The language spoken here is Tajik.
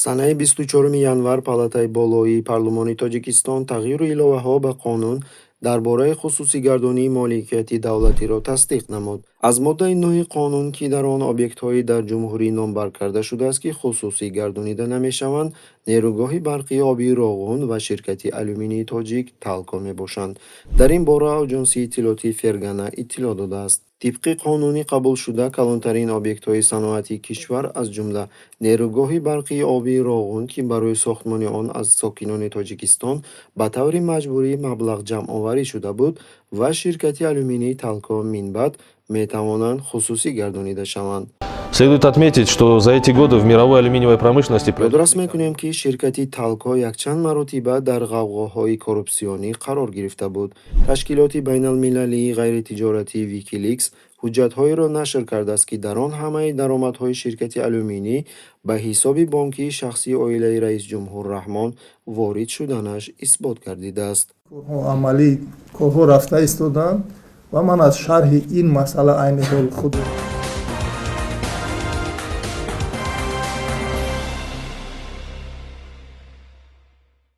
санаи 24 январ Палатаи болоии Парлумони Тоҷикистон тағйиру иловаҳо ба қонун дар бораи хусусигардонии моликияти давлатиро тасдиқ намуд. Аз моддаи 9 қонун, ки дар он объектҳои дар ҷумҳурӣ номбар карда шудааст, ки хусусӣ гардонида намешаванд, нерӯгоҳи барқии обии Роғун ва ширкати алюминии тоҷик Талко мебошанд. Дар ин бора Аҷонсии иттилоъоти Фергана иттилоъ додааст. Тибқи қонуни қабулшуда, калонтарин объектҳои саноатии кишвар, аз ҷумла нерӯгоҳи барқии обии Роғун, ки барои сохтмони он аз сокинони Тоҷикистон ба таври маҷбурӣ маблағ-ҷамъоварӣ шуда буд, ва ширкати алюминии Талко Минбад метавонанд хусусӣ гардонида шаванд. Следует отметить, что за эти годы в мировой алюминиевой промышленности ёдорас мекунем, ки ширкати Талко якчанд маротиба дар ғавғоҳои коррупсионӣ қарор гирифта буд. Ташкилоти байналмилалии ғайритиҷоратии Wikileaks ҳуҷҷатҳоеро нашр кардааст, ки дар он ҳамаи даромадҳои ширкати алюминӣ ба ҳисоби бонкии шахсии оилаи Раисҷумҳур Раҳмон ворид шуданаш исбот гардидааст. амалӣ корҳо рафта истоданд ва ман аз шарҳи ин масъала айни ҳол худ